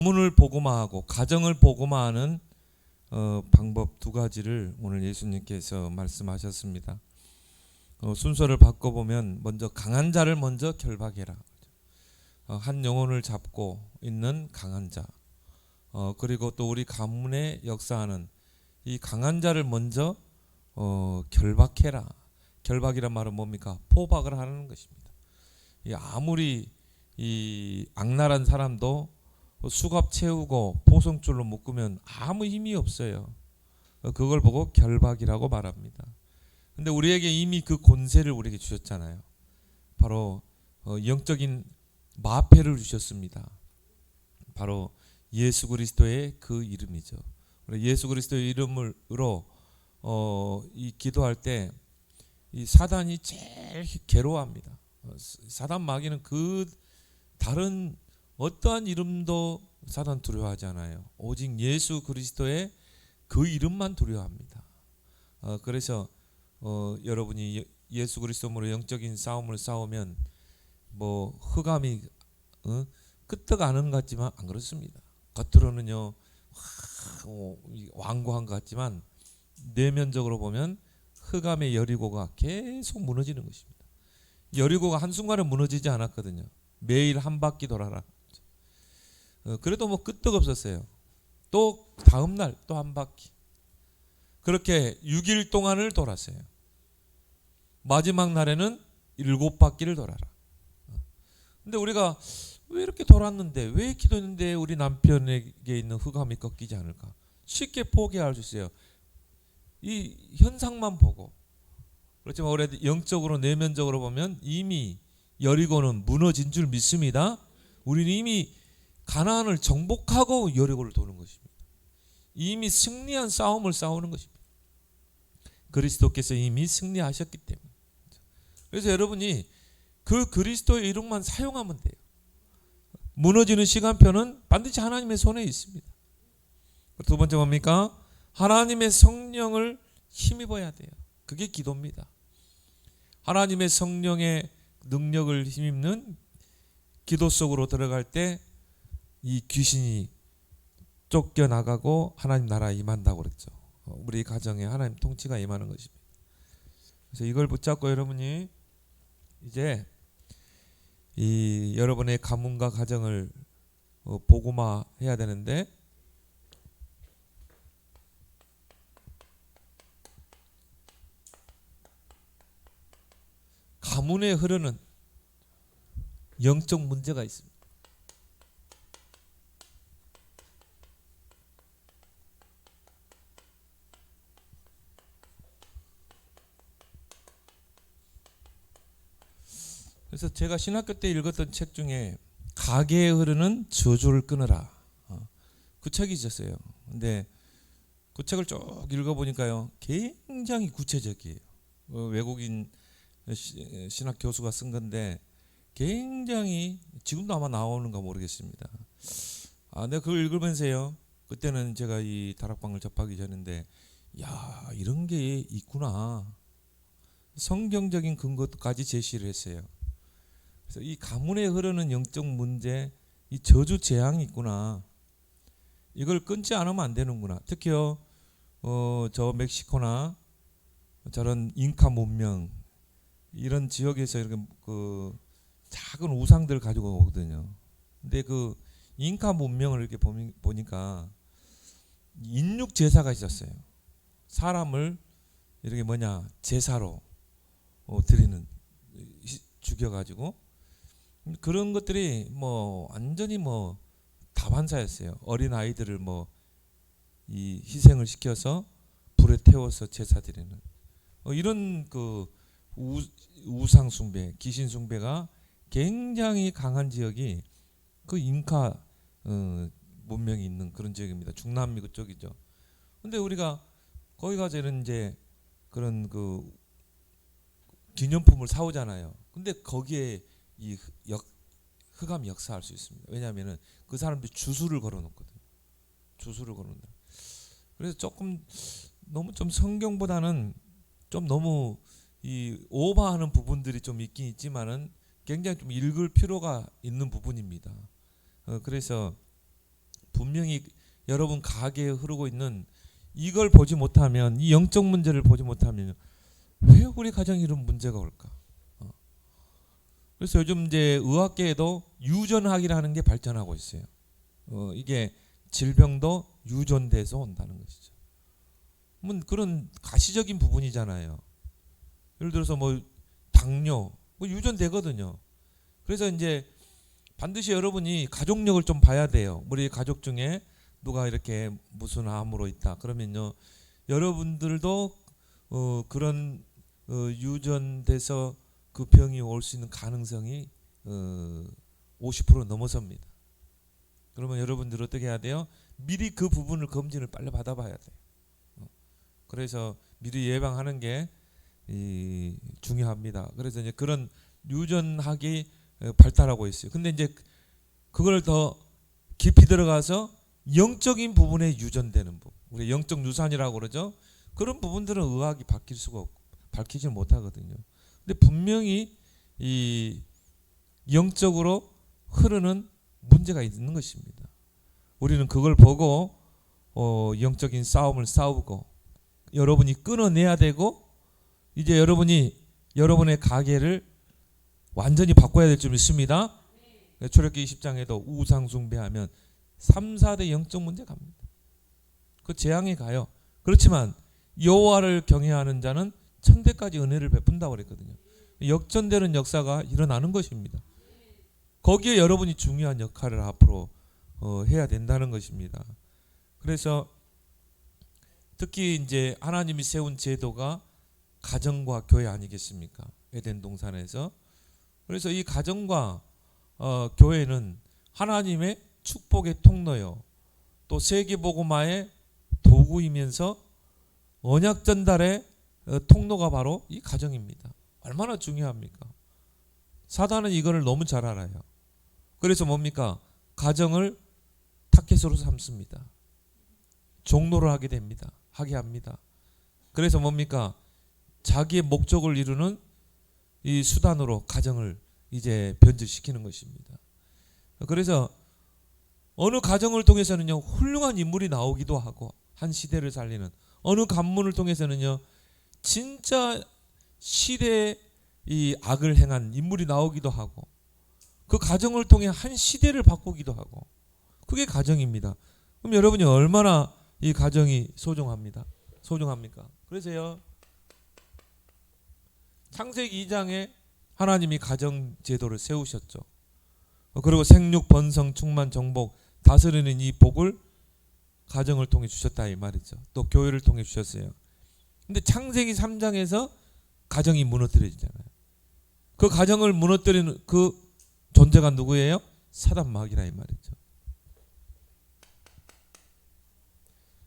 문을 복음화하고 가정을 복음화하는 방법 두 가지를 오늘 예수님께서 말씀하셨습니다. 순서를 바꿔보면 먼저 강한 자를 먼저 결박해라. 한 영혼을 잡고 있는 강한 자, 그리고 또 우리 가문에 역사하는 이 강한 자를 먼저 결박해라. 결박이란 말은 뭡니까? 포박을 하는 것입니다. 아무리 이 악랄한 사람도 수갑 채우고 포성줄로 묶으면 아무 힘이 없어요. 그걸 보고 결박이라고 말합니다. 근데 우리에게 이미 그 권세를 우리에게 주셨잖아요. 바로 영적인 마패를 주셨습니다. 바로 예수 그리스도의 그 이름이죠. 예수 그리스도의 이름으로 이 기도할 때 이 사단이 제일 괴로워합니다. 사단 마귀는 그 다른 어떠한 이름도 사단 두려워하지 않아요. 오직 예수 그리스도의 그 이름만 두려워합니다. 그래서 여러분이 예수 그리스도로 영적인 싸움을 싸우면 뭐 흑암이 끄떡하는 것 같지만 안 그렇습니다. 겉으로는요 완고한 것 같지만 내면적으로 보면 흑암의 여리고가 계속 무너지는 것입니다. 여리고가 한순간에 무너지지 않았거든요. 매일 한 바퀴 돌아라. 그래도 뭐 끄떡 없었어요. 또 다음 날 또 한 바퀴. 그렇게 6일 동안을 돌았어요. 마지막 날에는 7바퀴를 돌아라. 근데 우리가 왜 이렇게 돌았는데, 왜 기도했는데 우리 남편에게 있는 흑암이 꺾이지 않을까? 쉽게 포기할 수 있어요. 이 현상만 보고. 그렇지만 우리 영적으로 내면적으로 보면 이미 여리고는 무너진 줄 믿습니다. 우리는 이미 가나안을 정복하고 여리고를 도는 것입니다. 이미 승리한 싸움을 싸우는 것입니다. 그리스도께서 이미 승리하셨기 때문에. 그래서 여러분이 그 그리스도의 이름만 사용하면 돼요. 무너지는 시간표는 반드시 하나님의 손에 있습니다. 두 번째 뭡니까? 하나님의 성령을 힘입어야 돼요. 그게 기도입니다. 하나님의 성령의 능력을 힘입는 기도 속으로 들어갈 때 이 귀신이 쫓겨나가고 하나님 나라에 임한다고 그랬죠. 우리 가정에 하나님 통치가 임하는 것입니다. 그래서 이걸 붙잡고 여러분이 이제 이 여러분의 가문과 가정을 복음화해야 되는데, 가문에 흐르는 영적 문제가 있습니다. 그래서 제가 신학교 때 읽었던 책 중에 가계에 흐르는 저주를 끊어라, 그 책이 있었어요. 근데 그 책을 쭉 읽어보니까요 굉장히 구체적이에요. 외국인 신학 교수가 쓴 건데 굉장히 지금도 아마 나오는가 모르겠습니다. 내가 그걸 읽으면서요, 그때는 제가 이 다락방을 접하기 전인데, 야, 이런 게 있구나. 성경적인 근거까지 제시를 했어요. 그래서 이 가문에 흐르는 영적 문제, 이 저주 재앙이 있구나. 이걸 끊지 않으면 안 되는구나. 특히요, 저 멕시코나 저런 잉카 문명 이런 지역에서 이렇게 그 작은 우상들 가지고 오거든요. 근데 그 잉카 문명을 이렇게 보니까 인육 제사가 있었어요. 사람을 이렇게 제사로 드리는, 죽여가지고 그런 것들이 완전히 다반사였어요. 어린 아이들을 이 희생을 시켜서 불에 태워서 제사 드리는 이런 그 우상 숭배, 귀신 숭배가 굉장히 강한 지역이 그 잉카 문명이 있는 그런 지역입니다. 중남미 그쪽이죠. 근데 우리가 거기 가서 이제 그런 그 기념품을 사오잖아요. 근데 거기에 이 흑암이 역사할 수 있습니다. 왜냐하면은 그 사람들이 주술을 걸어놓거든요. 주술을 걸어놓는다. 그래서 조금 너무 좀 성경보다는 좀 너무 이 오버하는 부분들이 좀 있긴 있지만은 굉장히 좀 읽을 필요가 있는 부분입니다. 그래서 분명히 여러분 가게에 흐르고 있는 이걸 보지 못하면, 이 영적 문제를 보지 못하면 왜 우리 가정에 이런 문제가 올까? 그래서 요즘 이제 의학계에도 유전학이라는 게 발전하고 있어요. 이게 질병도 유전돼서 온다는 것이죠. 그런 가시적인 부분이잖아요. 예를 들어서 뭐 당뇨, 뭐 유전되거든요. 그래서 이제 반드시 여러분이 가족력을 좀 봐야 돼요. 우리 가족 중에 누가 이렇게 무슨 암으로 있다 그러면요, 여러분들도 그런 유전돼서 그 병이 올 수 있는 가능성이 50% 넘어섭니다. 그러면 여러분들 어떻게 해야 돼요? 미리 그 부분을 검진을 빨리 받아봐야 돼요. 그래서 미리 예방하는 게 중요합니다. 그래서 이제 그런 유전학이 발달하고 있어요. 근데 이제 그걸 더 깊이 들어가서 영적인 부분에 유전되는 부분, 우리 영적 유산이라고 그러죠. 그런 부분들은 의학이 밝힐 수가 없고 밝히지 못하거든요. 근데 분명히 이 영적으로 흐르는 문제가 있는 것입니다. 우리는 그걸 보고 영적인 싸움을 싸우고 여러분이 끊어내야 되고, 이제 여러분이 여러분의 가게를 완전히 바꿔야 될 줄 믿습니다. 출애굽기 20장에도 우상 숭배하면 3, 4대 영적 문제 갑니다. 그 재앙이 가요. 그렇지만 여호와를 경외하는 자는 천대까지 은혜를 베푼다고 그랬거든요. 역전되는 역사가 일어나는 것입니다. 거기에 여러분이 중요한 역할을 앞으로 해야 된다는 것입니다. 그래서 특히 이제 하나님이 세운 제도가 가정과 교회 아니겠습니까? 에덴 동산에서. 그래서 이 가정과 교회는 하나님의 축복의 통로요, 또 세계복음화의 도구이면서 언약 전달의 통로가 바로 이 가정입니다. 얼마나 중요합니까? 사단은 이거를 너무 잘 알아요. 그래서 뭡니까? 가정을 타켓으로 삼습니다. 종로를 하게 합니다. 그래서 뭡니까? 자기의 목적을 이루는 이 수단으로 가정을 이제 변질시키는 것입니다. 그래서 어느 가정을 통해서는요, 훌륭한 인물이 나오기도 하고, 한 시대를 살리는 어느 가문을 통해서는요, 진짜 시대에 이 악을 행한 인물이 나오기도 하고, 그 가정을 통해 한 시대를 바꾸기도 하고, 그게 가정입니다. 그럼 여러분이 얼마나 이 가정이 소중합니까? 그래서요, 창세기 2장에 하나님이 가정 제도를 세우셨죠. 그리고 생육, 번성, 충만, 정복, 다스리는 이 복을 가정을 통해 주셨다 이 말이죠. 또 교회를 통해 주셨어요. 근데 창세기 3장에서 가정이 무너뜨려지잖아요. 그 가정을 무너뜨리는 그 존재가 누구예요? 사단 마귀라 이 말이죠.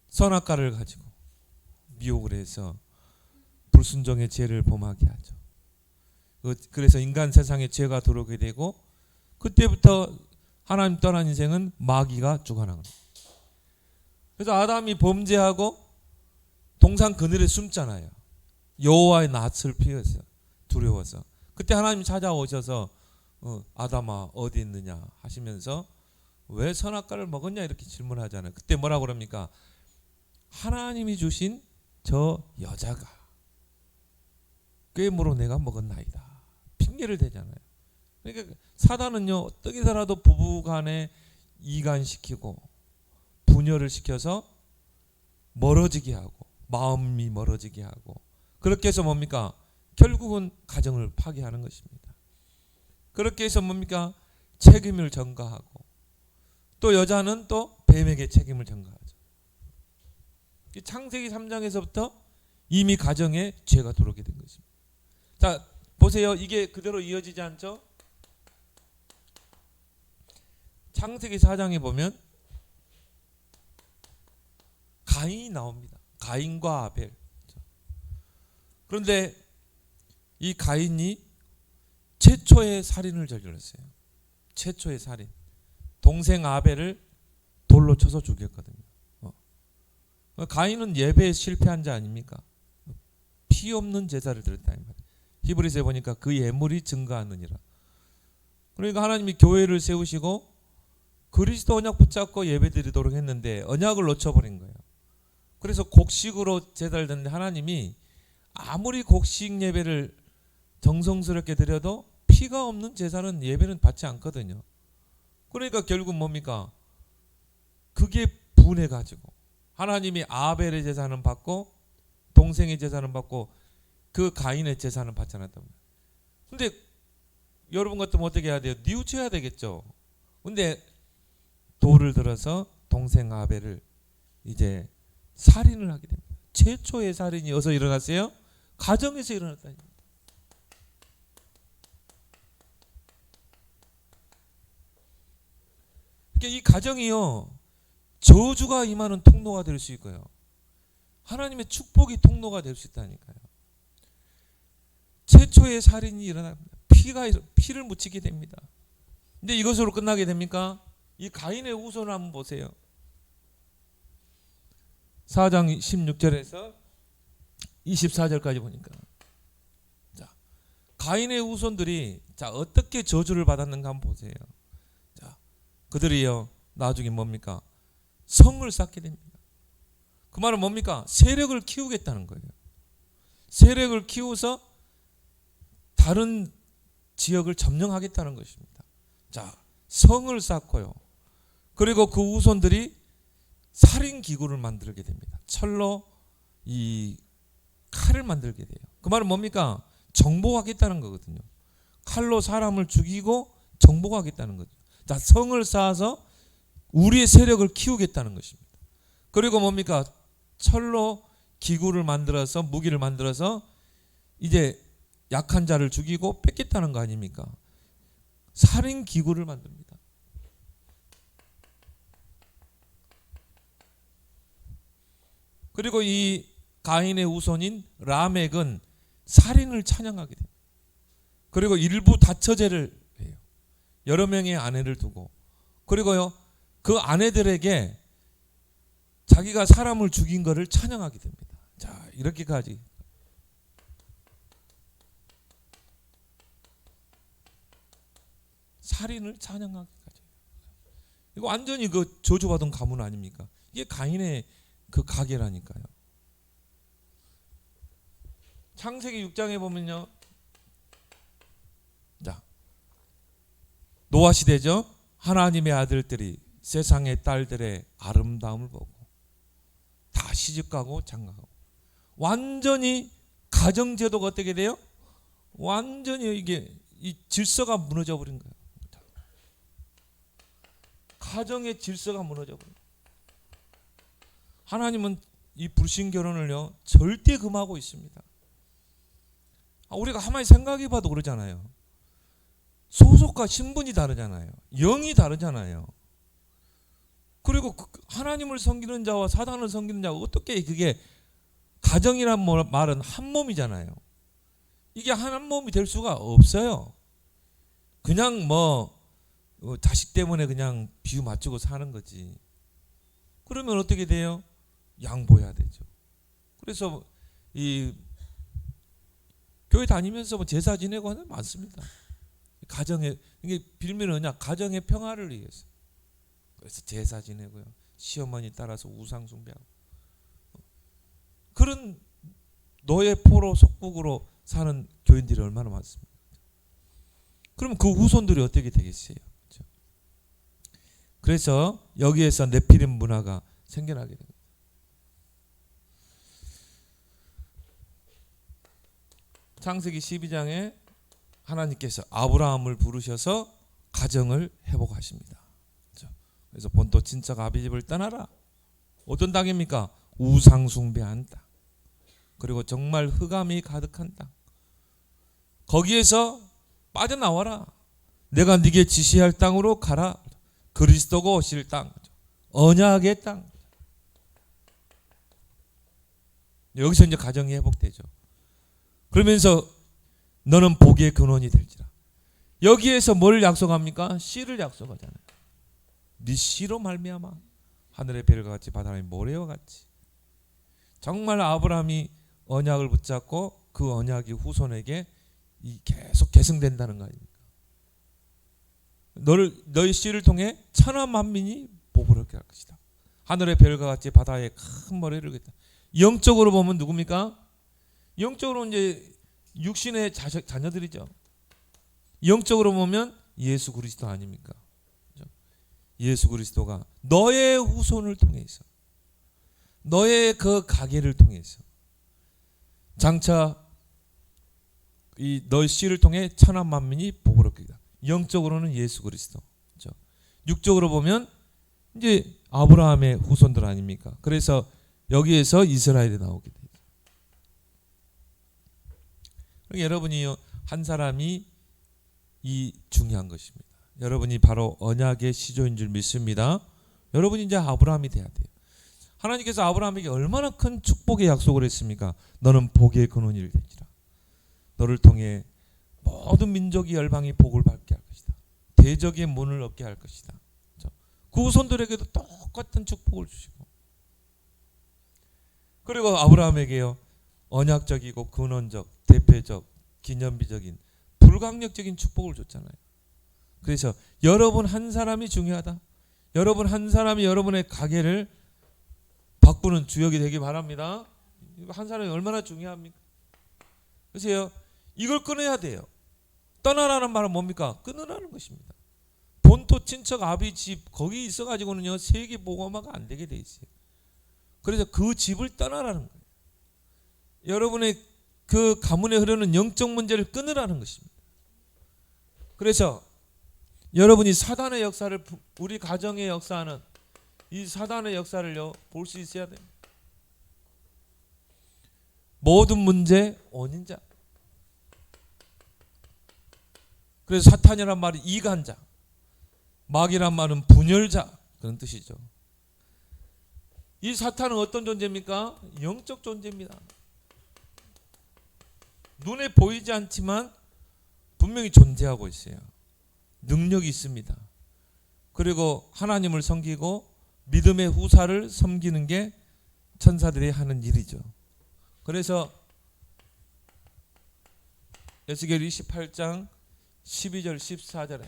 선악과를 가지고 미혹을 해서 불순종의 죄를 범하게 하죠. 그래서 인간 세상에 죄가 들어오게 되고, 그때부터 하나님 떠난 인생은 마귀가 주관하는 거예요. 그래서 아담이 범죄하고 동산 그늘에 숨잖아요. 여호와의 낯을 피해서 두려워서. 그때 하나님이 찾아오셔서 아담아 어디 있느냐 하시면서 왜 선악과를 먹었냐 이렇게 질문하잖아요. 그때 뭐라고 그럽니까? 하나님이 주신 저 여자가 꾀므로 내가 먹었나이다. 핑계를 대잖아요. 그러니까 사단은요, 어떻게 해서라도 부부간에 이간시키고 분열을 시켜서 멀어지게 하고, 마음이 멀어지게 하고, 그렇게 해서 뭡니까? 결국은 가정을 파괴하는 것입니다. 그렇게 해서 뭡니까? 책임을 전가하고, 또 여자는 또 뱀에게 책임을 전가하죠. 창세기 3장에서부터 이미 가정에 죄가 들어오게 된 것입니다. 자, 보세요. 이게 그대로 이어지지 않죠? 창세기 4장에 보면 가인이 나옵니다. 가인과 아벨. 그런데 이 가인이 최초의 살인을 저질렀어요. 최초의 살인. 동생 아벨을 돌로 쳐서 죽였거든요. 가인은 예배에 실패한 자 아닙니까? 피 없는 제사를 드렸다 이 말이에요. 히브리서에 보니까 그 예물이 증거하느니라. 그러니까 하나님이 교회를 세우시고 그리스도 언약 붙잡고 예배드리도록 했는데 언약을 놓쳐버린 거예요. 그래서 곡식으로 제사를 드는데 하나님이 아무리 곡식 예배를 정성스럽게 드려도 피가 없는 제사는 예배는 받지 않거든요. 그러니까 결국 뭡니까? 그게 분해가지고 하나님이 아벨의 제사는 받고 동생의 제사는 받고 그 가인의 제사는 받지 않았단 말이에요. 근데 여러분 같으면 어떻게 해야 돼요? 뉘우쳐야 되겠죠. 근데 돌을 들어서 동생 아벨을 이제 살인을 하게 됩니다. 최초의 살인이 어디서 일어났어요? 가정에서 일어났다니. 그러니까 이 가정이요, 저주가 임하는 통로가 될 수 있고요, 하나님의 축복이 통로가 될 수 있다니까요. 최초의 살인이 일어납니다. 피를 묻히게 됩니다. 근데 이것으로 끝나게 됩니까? 이 가인의 후손을 한번 보세요. 4장 16절에서 24절까지 보니까, 자, 가인의 후손들이 자 어떻게 저주를 받았는가 한번 보세요. 자, 그들이요 나중에 뭡니까? 성을 쌓게 됩니다. 그 말은 뭡니까? 세력을 키우겠다는 거예요. 세력을 키워서 다른 지역을 점령하겠다는 것입니다. 자, 성을 쌓고요. 그리고 그 후손들이 살인 기구를 만들게 됩니다. 철로 이 칼을 만들게 돼요. 그 말은 뭡니까? 정복하겠다는 거거든요. 칼로 사람을 죽이고 정복하겠다는 거죠. 자, 성을 쌓아서 우리의 세력을 키우겠다는 것입니다. 그리고 뭡니까? 철로 기구를 만들어서 무기를 만들어서 이제 약한 자를 죽이고 뺏겠다는 거 아닙니까? 살인 기구를 만듭니다. 그리고 이 가인의 후손인 라멕은 살인을 찬양하게 됩니다. 그리고 일부 다처제를 해요. 여러 명의 아내를 두고, 그리고요 그 아내들에게 자기가 사람을 죽인 것을 찬양하게 됩니다. 자, 이렇게까지 살인을 찬양하기까지. 이거 완전히 그 저주받은 가문 아닙니까? 이게 가인의 그 가계라니까요. 창세기 6장에 보면요, 자, 노아 시대죠. 하나님의 아들들이 세상의 딸들의 아름다움을 보고 다 시집가고 장가가고, 완전히 가정제도가 어떻게 돼요? 완전히 이게 이 질서가 무너져 버린 거예요. 가정의 질서가 무너져 버린 거예요. 하나님은 이 불신 결혼을요 절대 금하고 있습니다. 우리가 가만히 생각해 봐도 그러잖아요. 소속과 신분이 다르잖아요. 영이 다르잖아요. 그리고 하나님을 섬기는 자와 사단을 섬기는 자가 어떻게, 그게 가정이란 말은 한 몸이잖아요. 이게 한 몸이 될 수가 없어요. 그냥 뭐 자식 때문에 그냥 비유 맞추고 사는 거지. 그러면 어떻게 돼요? 양보해야 되죠. 그래서 이 교회 다니면서 뭐 제사 지내고 하는 게 많습니다. 가정에, 이게 빌미는 그냥 가정의 평화를 위해서. 그래서 제사 지내고요, 시어머니 따라서 우상 숭배하고, 그런 노예 포로 속국으로 사는 교인들이 얼마나 많습니까? 그러면 그 후손들이 어떻게 되겠어요? 그렇죠? 그래서 여기에서 네피림 문화가 생겨나게 됩니다. 창세기 12장에 하나님께서 아브라함을 부르셔서 가정을 회복하십니다. 그렇죠? 그래서 본토 친척 아비집을 떠나라. 어떤 땅입니까? 우상 숭배한 땅. 그리고 정말 흑암이 가득한 땅. 거기에서 빠져나와라. 내가 네게 지시할 땅으로 가라. 그리스도가 오실 땅, 언약의 땅. 여기서 이제 가정이 회복되죠. 그러면서 너는 복의 근원이 될지라. 여기에서 뭘 약속합니까? 씨를 약속하잖아요. 네 씨로 말미암아 하늘의 별과 같이 바다의 모래와 같이. 정말 아브라함이 언약을 붙잡고 그 언약이 후손에게 계속 계승된다는 거 아닙니까? 너희 씨를 통해 천하 만민이 복을 얻게 할 것이다. 하늘의 별과 같이 바다에 큰 머리를 겠다. 영적으로 보면 누굽니까? 영적으로 이제 육신의 자녀들이죠. 영적으로 보면 예수 그리스도 아닙니까? 예수 그리스도가 너의 후손을 통해서, 너의 그 가계를 통해서 장차 이 너의 씨를 통해 천하 만민이 복을 얻게 된다. 영적으로는 예수 그리스도, 그렇죠? 육적으로 보면 이제 아브라함의 후손들 아닙니까? 그래서 여기에서 이스라엘이 나오게 돼요. 여러분이 한 사람이 이 중요한 것입니다. 여러분이 바로 언약의 시조인 줄 믿습니다. 여러분이 이제 아브라함이 돼야 돼요. 하나님께서 아브라함에게 얼마나 큰 축복의 약속을 했습니까? 너는 복의 근원이 되리라. 너를 통해 모든 민족이 열방이 복을 받게 할 것이다. 대적의 문을 얻게 할 것이다. 그 후손들에게도 똑같은 축복을 주시고, 그리고 아브라함에게요 언약적이고 근원적, 대표적, 기념비적인 불강력적인 축복을 줬잖아요. 그래서 여러분 한 사람이 중요하다. 여러분 한 사람이 여러분의 가계를 바꾸는 주역이 되기 바랍니다. 한 사람이 얼마나 중요합니까? 그래서 이걸 끊어야 돼요. 떠나라는 말은 뭡니까? 끊으라는 것입니다. 본토 친척 아비 집 거기 있어가지고는요 세계 복음화가 안 되게 돼 있어요. 그래서 그 집을 떠나라는 거예요. 여러분의 그 가문에 흐르는 영적 문제를 끊으라는 것입니다. 그래서 여러분이 사단의 역사를, 우리 가정의 역사는 이 사단의 역사를요 볼 수 있어야 됩니다. 모든 문제 원인자. 그래서 사탄이란 말이 이간자, 마귀란 말은 분열자, 그런 뜻이죠. 이 사탄은 어떤 존재입니까? 영적 존재입니다. 눈에 보이지 않지만 분명히 존재하고 있어요. 능력이 있습니다. 그리고 하나님을 섬기고 믿음의 후사를 섬기는 게 천사들이 하는 일이죠. 그래서 에스겔 28장 12절 14절에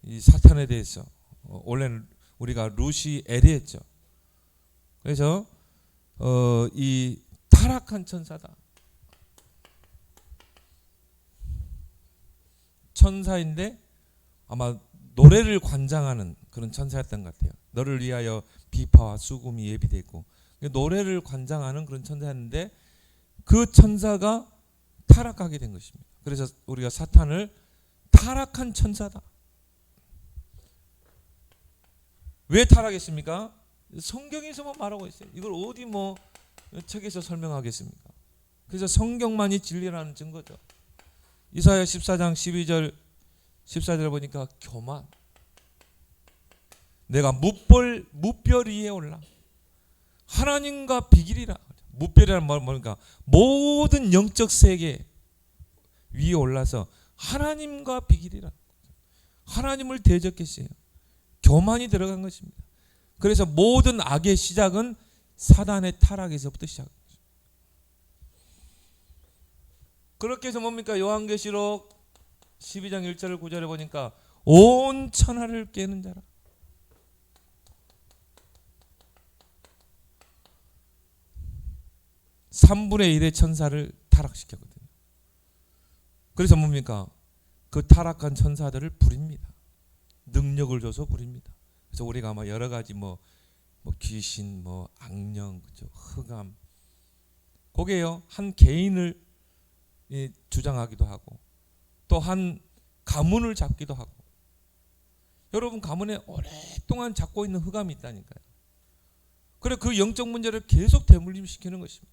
이 사탄에 대해서 원래는 우리가 루시엘이 했죠. 그래서 이 타락한 천사다. 천사인데 아마 노래를 관장하는 그런 천사였던 것 같아요. 너를 위하여 비파와 수금이 예비되어 있고, 노래를 관장하는 그런 천사였는데 그 천사가 타락하게 된 것입니다. 그래서 우리가 사탄을 타락한 천사다. 왜 타락했습니까? 성경에서만 말하고 있어요. 이걸 어디 뭐 책에서 설명하겠습니까? 그래서 성경만이 진리라는 증거죠. 이사야 14장 12절 14절 보니까 교만, 내가 무별 위에 올라 하나님과 비길이라. 무별이라는 말은 뭐니까 모든 영적 세계 위에 올라서 하나님과 비길이라. 하나님을 대적했어요. 교만이 들어간 것입니다. 그래서 모든 악의 시작은 사단의 타락에서부터 시작합니다. 그렇게 해서 뭡니까? 요한계시록 12장 1절 9절에 보니까 온 천하를 깨는 자라. (3분의 1의) 천사를 타락시켰거든요. 그래서 뭡니까? 그 타락한 천사들을 부립니다. 능력을 줘서 부립니다. 그래서 우리가 아마 여러 가지 뭐 귀신, 악령, 그죠? 흑암, 그게요 한 개인을 주장하기도 하고 또 한 가문을 잡기도 하고. 여러분 가문에 오랫동안 잡고 있는 흑암이 있다니까요. 그래 그 영적 문제를 계속 대물림시키는 것입니다.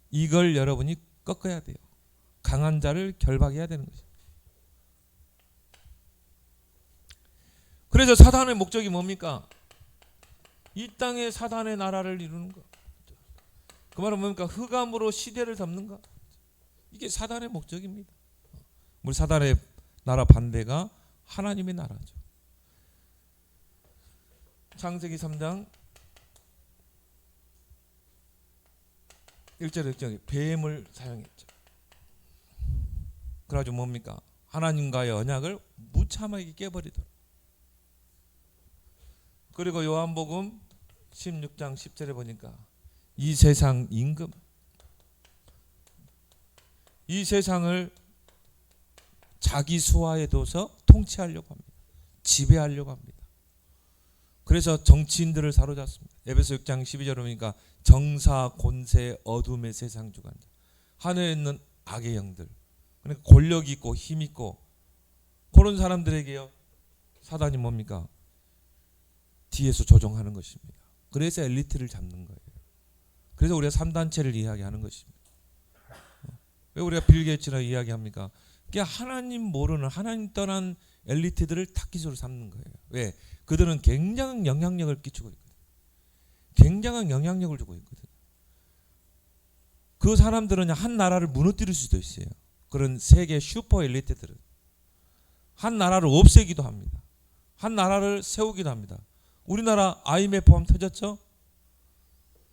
이걸 여러분이 꺾어야 돼요. 강한 자를 결박해야 되는 것입니다. 그래서 사단의 목적이 뭡니까? 이 땅에 사단의 나라를 이루는 것. 그 말은 뭡니까? 흑암으로 시대를 덮는 것. 이게 사단의 목적입니다. 우리 사단의 나라 반대가 하나님의 나라죠. 창세기 3장 1절에 뱀을 사용했죠. 그래가지고 뭡니까? 하나님과의 언약을 무참하게 깨버리도록. 그리고 요한복음 16장 10절에 보니까 이 세상 임금, 이 세상을 자기 수하에 둬서 통치하려고 합니다. 지배하려고 합니다. 그래서 정치인들을 사로잡습니다. 에베소 6장 12절에 보니까 정사, 권세, 어둠의 세상 주관자, 하늘에 있는 악의 영들, 그러니까 권력 있고 힘 있고 그런 사람들에게요, 사단이 뭡니까? 뒤에서 조종하는 것입니다. 그래서 엘리트를 잡는 거예요. 그래서 우리가 3단체를 이야기하는 것입니다. 왜 우리가 빌 게이츠라 이야기합니까? 그게 하나님 모르는, 하나님 떠난 엘리트들을 타깃으로 삼는 거예요. 왜? 그들은 굉장한 영향력을 끼치고 있거든요. 굉장한 영향력을 주고 있거든요. 그 사람들은 한 나라를 무너뜨릴 수도 있어요. 그런 세계 슈퍼 엘리트들은 한 나라를 없애기도 합니다. 한 나라를 세우기도 합니다. 우리나라 IMF 하면 터졌죠?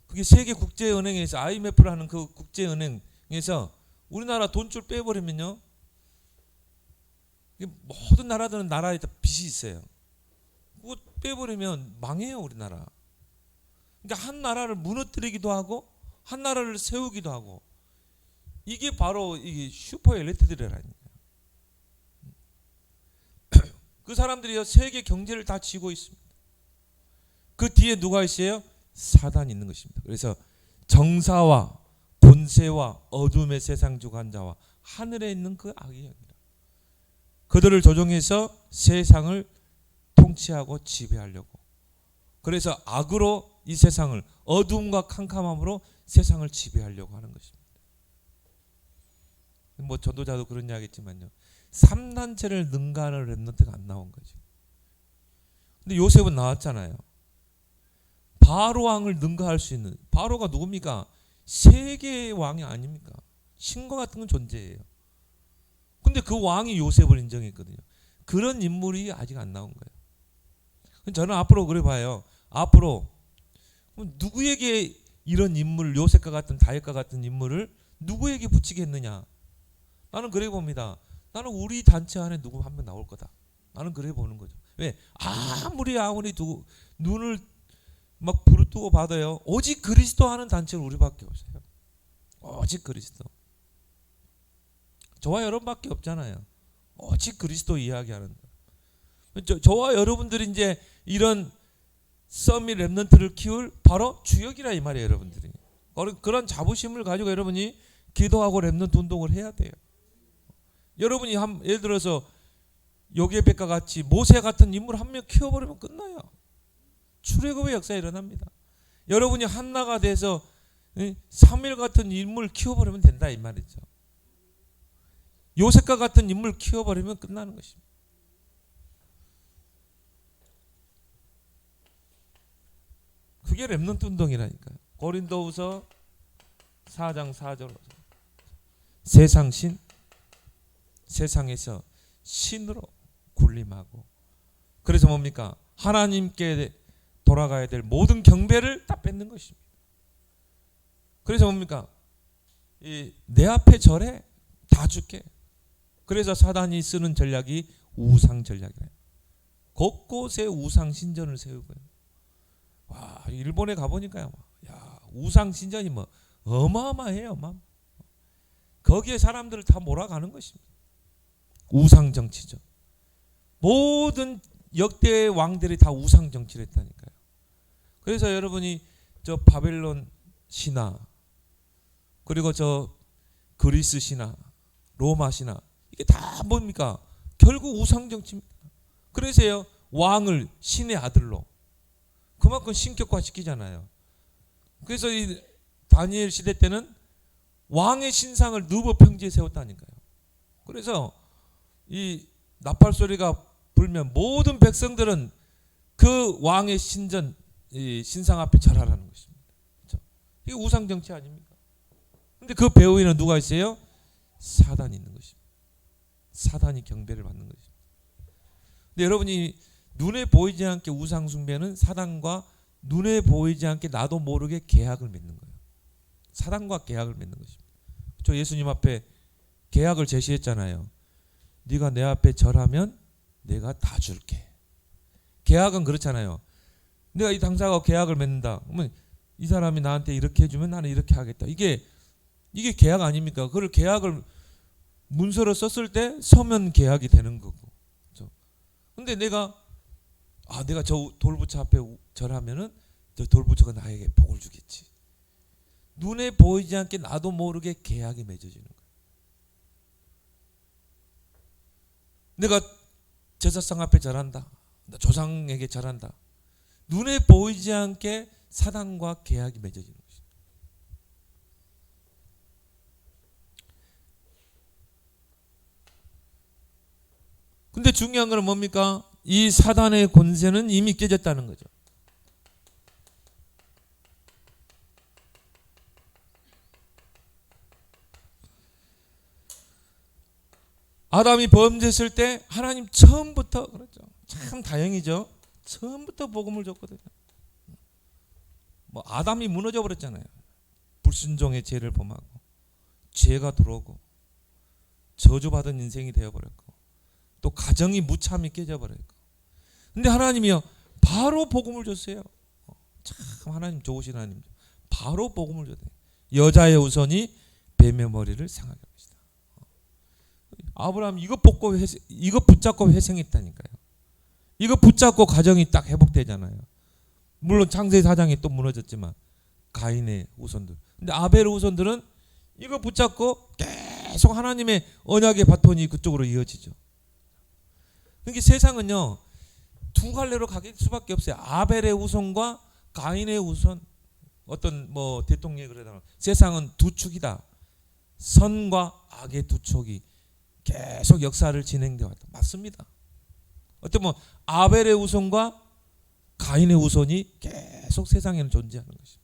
그게 세계국제은행에서, IMF라는 그 국제은행에서 우리나라 돈줄 빼버리면요, 모든 나라들은 나라에 다 빚이 있어요. 그거 빼버리면 망해요, 우리나라. 그러니까 한 나라를 무너뜨리기도 하고 한 나라를 세우기도 하고, 이게 바로 이게 슈퍼 엘리트들이라는 거예요. 그 사람들이 세계 경제를 다 쥐고 있습니다. 그 뒤에 누가 있어요? 사단이 있는 것입니다. 그래서 정사와 권세와 어둠의 세상 주관자와 하늘에 있는 그 악의 영이라, 그들을 조종해서 세상을 통치하고 지배하려고, 그래서 악으로 이 세상을, 어둠과 캄캄함으로 세상을 지배하려고 하는 것입니다. 뭐 전도자도 그런 이야기 했지만요, 3단체를 능가하는 렘넌트가 안 나온 거죠. 근데 요셉은 나왔잖아요. 바로 왕을 능가할 수 있는, 바로가 누굽니까? 세계의 왕이 아닙니까? 신과 같은 존재예요. 근데 그 왕이 요셉을 인정했거든요. 그런 인물이 아직 안 나온 거예요. 저는 앞으로 그래 봐요. 앞으로 누구에게 이런 인물, 요셉과 같은, 다윗과 같은 인물을 누구에게 붙이겠느냐? 나는 그래 봅니다. 나는 우리 단체 안에 누구 한 명 나올 거다. 나는 그래 보는 거죠. 왜? 아무리 눈을 막 부르뜨고 받아요. 오직 그리스도 하는 단체는 우리밖에 없어요. 오직 그리스도. 저와 여러분밖에 없잖아요. 오직 그리스도 이야기하는. 저와 여러분들이 이제 이런 서밋 렘넌트를 키울 바로 주역이라 이 말이에요, 여러분들이. 그런 자부심을 가지고 여러분이 기도하고 렘넌트 운동을 해야 돼요. 여러분이 예를 들어서 요게벳과 같이 모세 같은 인물 한 명 키워버리면 끝나요. 출애굽의 역사가 일어납니다. 여러분이 한나가 돼서 사무엘 같은 인물 키워버리면 된다 이 말이죠. 요셉과 같은 인물 키워버리면 끝나는 것입니다. 그게 렘넌트 운동이라니까요. 고린도후서 4장 4절로 세상 신, 세상에서 신으로 군림하고, 그래서 뭡니까? 하나님께 돌아가야 될 모든 경배를 다 뺏는 것입니다. 그래서 뭡니까? 내 앞에 절에 다 줄게. 그래서 사단이 쓰는 전략이 우상 전략이에요. 곳곳에 우상 신전을 세우고요. 와, 일본에 가보니까요, 야, 우상 신전이 뭐 어마어마해요. 거기에 사람들을 다 몰아가는 것입니다. 우상 정치죠. 모든 역대 왕들이 다 우상 정치를 했다니까요. 그래서 여러분이 저 바벨론 신화, 그리고 저 그리스 신화, 로마 신화, 이게 다 뭡니까? 결국 우상 정치입니다. 그래서요, 왕을 신의 아들로 그만큼 신격화 시키잖아요. 그래서 이 다니엘 시대 때는 왕의 신상을 느보 평지에 세웠다니까요. 그래서 이 나팔 소리가 불면 모든 백성들은 그 왕의 신상 앞에 절하라는 것입니다. 그렇죠? 이게 우상 정치 아닙니까? 근데 그 배후에는 누가 있어요? 사단이 있는 것입니다. 사단이 경배를 받는 것입니다. 근데 여러분이 눈에 보이지 않게 우상 숭배는 사단과 눈에 보이지 않게 나도 모르게 계약을 맺는 거예요. 사단과 계약을 맺는 것입니다. 저 예수님 앞에 계약을 제시했잖아요. 네가 내 앞에 절하면 내가 다 줄게. 계약은 그렇잖아요. 내가 이 당사하고 계약을 맺는다. 그러면 이 사람이 나한테 이렇게 해주면 나는 이렇게 하겠다. 이게 계약 아닙니까? 그걸 계약을 문서로 썼을 때 서면 계약이 되는 거고. 그렇죠? 근데 내가 저 돌부처 앞에 절하면은 저 돌부처가 나에게 복을 주겠지. 눈에 보이지 않게 나도 모르게 계약이 맺어지는 거예요. 내가 제사상 앞에 절한다. 조상에게 절한다. 눈에 보이지 않게 사단과 계약이 맺어지는 것입니다. 근데 중요한 건 뭡니까? 이 사단의 권세는 이미 깨졌다는 거죠. 아담이 범죄했을 때 하나님 처음부터, 그렇죠, 참 다행이죠. 처음부터 복음을 줬거든요. 아담이 무너져 버렸잖아요. 불순종의 죄를 범하고 죄가 들어오고 저주받은 인생이 되어버렸고 또 가정이 무참히 깨져버렸고. 근데 하나님이요 바로 복음을 줬어요. 참 하나님 좋으신 하나님이죠. 바로 복음을 줬어요. 여자의 우선이 뱀의 머리를 상하게 합시다. 아브라함 이거 붙잡고 회생했다니까요. 이거 붙잡고 가정이 딱 회복되잖아요. 물론 창세 4장이 또 무너졌지만 가인의 후손들. 근데 아벨의 후손들은 이거 붙잡고 계속 하나님의 언약의 바톤이 그쪽으로 이어지죠. 그러니까 세상은요 두 갈래로 갈 수밖에 없어요. 아벨의 후손과 가인의 후손. 어떤 대통령이 그러잖아요. 세상은 두 축이다. 선과 악의 두 촉이 계속 역사를 진행되어 왔다. 맞습니다. 어떤 아벨의 후손과 가인의 후손이 계속 세상에는 존재하는 것입니다.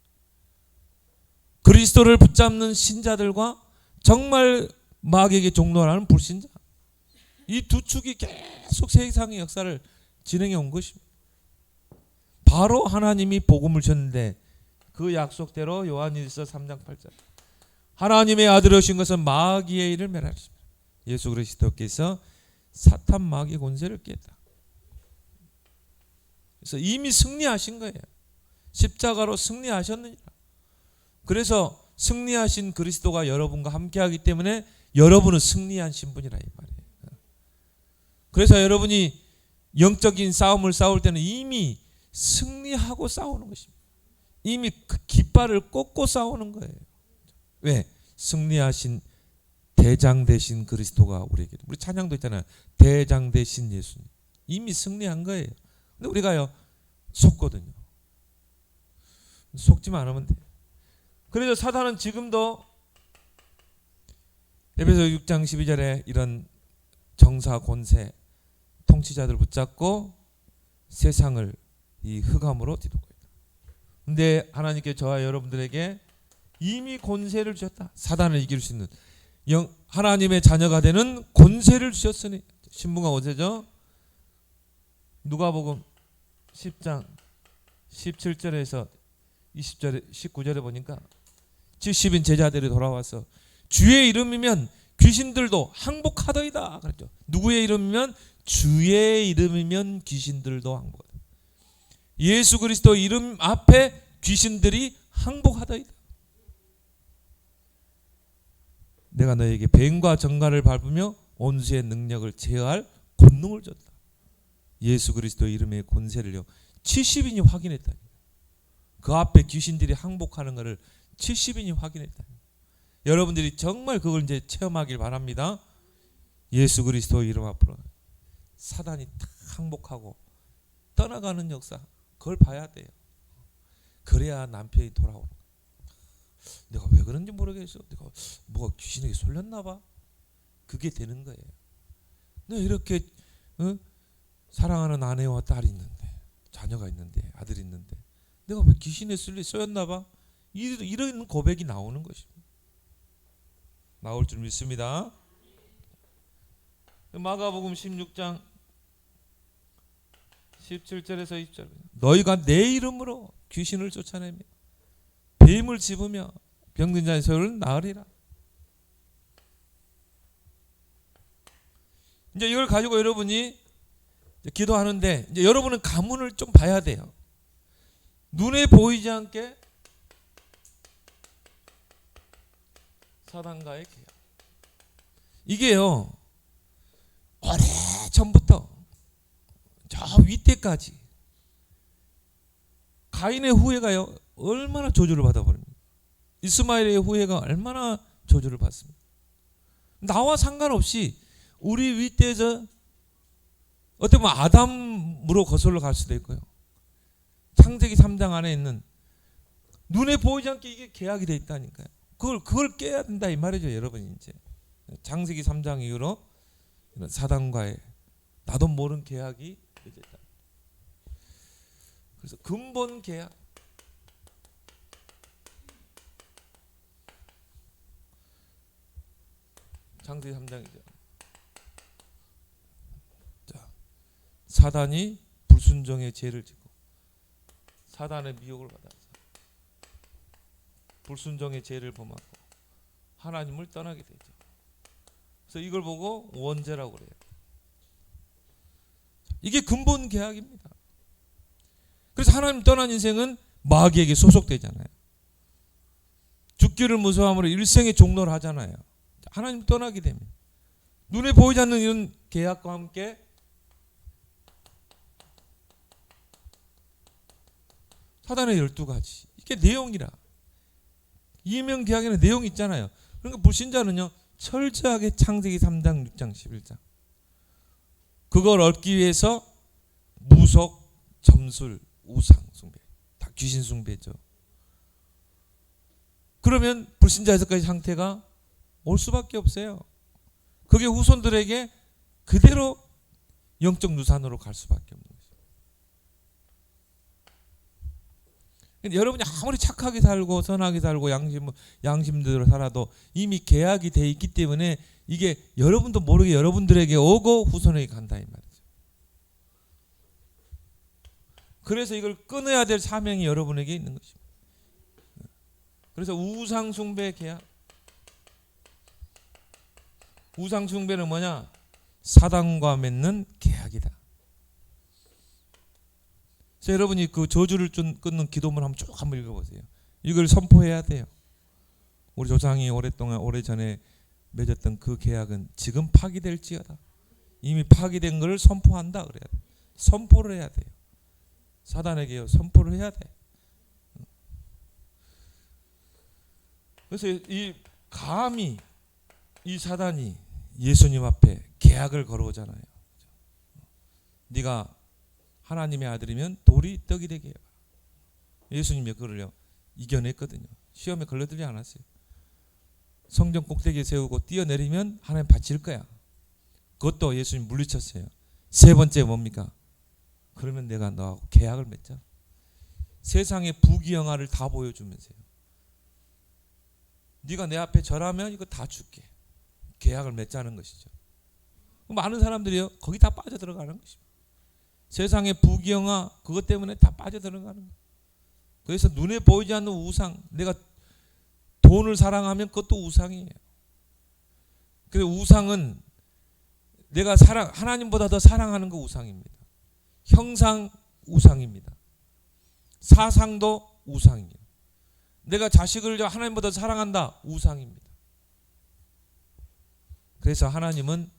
그리스도를 붙잡는 신자들과 정말 마귀에게 종노하는 불신자, 이 두 축이 계속 세상의 역사를 진행해 온 것입니다. 바로 하나님이 복음을 줬는데 그 약속대로 요한일서 3장 8절 하나님의 아들 오신 것은 마귀의 일을 멸하십니다. 예수 그리스도께서 사탄 마귀 권세를 깼다. 그래서 이미 승리하신 거예요. 십자가로 승리하셨느니라. 그래서 승리하신 그리스도가 여러분과 함께하기 때문에 여러분은 승리한 신분이라 이 말이에요. 그래서 여러분이 영적인 싸움을 싸울 때는 이미 승리하고 싸우는 것입니다. 이미 그 깃발을 꽂고 싸우는 거예요. 왜? 승리하신 대장 되신 그리스도가 우리에게, 우리 찬양도 있잖아요. 대장 되신 예수님. 이미 승리한 거예요. 근데 우리가요 속거든요. 속지만 않으면 돼요. 그래서 사단은 지금도 에베소 6장 12절에 이런 정사 권세 통치자들 붙잡고 세상을 이 흑암으로 뒤덮고 있다. 근데 하나님께 저와 여러분들에게 이미 권세를 주셨다. 사단을 이길 수 있는 하나님의 자녀가 되는 권세를 주셨으니. 신부가 어제죠. 누가복음 10장 17절에서 20절에 19절에 보니까 70인 제자들이 돌아와서 주의 이름이면 귀신들도 항복하더이다 그랬죠. 누구의 이름이면? 주의 이름이면 귀신들도 항복하다. 예수 그리스도 이름 앞에 귀신들이 항복하더이다. 내가 너에게 뱀과 정갈을 밟으며 온수의 능력을 제어할 권능을 줬다. 예수 그리스도 이름의 권세를요 70인이 확인했다. 그 앞에 귀신들이 항복하는 것을 70인이 확인했다. 여러분들이 정말 그걸 이제 체험하길 바랍니다. 예수 그리스도 이름 앞으로 사단이 딱 항복하고 떠나가는 역사, 그걸 봐야 돼요. 그래야 남편이 돌아오는 거예요. 내가 왜 그런지 모르겠어. 내가 뭐가 귀신에게 쏠렸나 봐. 그게 되는 거예요. 내가 이렇게 사랑하는 아내와 딸이 있는데, 자녀가 있는데, 아들이 있는데 내가 왜 귀신에 쏘였나 봐. 이런 고백이 나오는 것입니다. 나올 줄 믿습니다. 마가복음 16장 17절에서 20절 너희가 내 이름으로 귀신을 쫓아내며 뱀을 집으며 병든 자의 소를 나으리라. 이제 이걸 가지고 여러분이 기도하는데 이제 여러분은 가문을 좀 봐야 돼요. 눈에 보이지 않게 사단과의 계약. 이게요, 오래 전부터 저 윗대까지 가인의 후예가요 얼마나 저주를 받아버립니까? 이스마엘의 후예가 얼마나 저주를 받습니까? 나와 상관없이 우리 윗대에서 어떻게 보면 아담으로 거슬러 갈 수도 있고요. 창세기 3장 안에 있는 눈에 보이지 않게 이게 계약이 돼 있다니까요. 그걸 깨야 된다 이 말이죠, 여러분. 이제 창세기 3장 이후로 사단과의 나도 모르는 계약이 맺어있다. 그래서 근본 계약. 창세기 3장이죠. 자, 사단이 불순종의 죄를 짓고 사단의 미혹을 받아서 불순종의 죄를 범하고 하나님을 떠나게 되죠. 그래서 이걸 보고 원죄라고 그래요. 이게 근본 계약입니다. 그래서 하나님 떠난 인생은 마귀에게 소속되잖아요. 죽기를 무서워함으로 일생의 종로를 하잖아요. 하나님 떠나게 되면 눈에 보이지 않는 이런 계약과 함께 사단의 12가지 이게 내용이라. 이명 계약에는 내용이 있잖아요. 그러니까 불신자는요 철저하게 창세기 3장 6장 11장 그걸 얻기 위해서 무속, 점술, 우상 숭배 다 귀신 숭배죠. 그러면 불신자에서까지 상태가 올 수밖에 없어요. 그게 후손들에게 그대로 영적 누산으로 갈 수밖에 없는 거죠. 근데 여러분이 아무리 착하게 살고 선하게 살고 양심대로 살아도 이미 계약이 돼 있기 때문에 이게 여러분도 모르게 여러분들에게 오고 후손에게 간다 이 말이죠. 그래서 이걸 끊어야 될 사명이 여러분에게 있는 것입니다. 그래서 우상 숭배 계약. 우상 숭배는 뭐냐? 사단과 맺는 계약이다. 그래서 여러분이 그 저주를 끊는 기도문 한번 쭉 한번 읽어보세요. 이걸 선포해야 돼요. 우리 조상이 오래전에 맺었던 그 계약은 지금 파기될지어다. 이미 파기된 것을 선포한다 그래야 돼. 선포를 해야 돼요. 사단에게요 선포를 해야 돼. 그래서 감히 이 사단이 예수님 앞에 계약을 걸어오잖아요. 네가 하나님의 아들이면 돌이 떡이 되게 해봐. 예수님이 그걸요 이겨냈거든요. 시험에 걸려들지 않았어요. 성전 꼭대기에 세우고 뛰어내리면 하나님 바칠 거야. 그것도 예수님 물리쳤어요. 세 번째 뭡니까? 그러면 내가 너하고 계약을 맺자. 세상의 부귀영화를 다 보여주면서요. 네가 내 앞에 절하면 이거 다 줄게. 계약을 맺자는 것이죠. 많은 사람들이요 거기 다 빠져들어가는 것입니다. 세상의 부귀영화 그것 때문에 다 빠져들어가는 거예요. 그래서 눈에 보이지 않는 우상, 내가 돈을 사랑하면 그것도 우상이에요. 그래서 우상은 내가 하나님보다 더 사랑하는 거 우상입니다. 형상 우상입니다. 사상도 우상이에요. 내가 자식을 하나님보다 사랑한다 우상입니다. 그래서 하나님은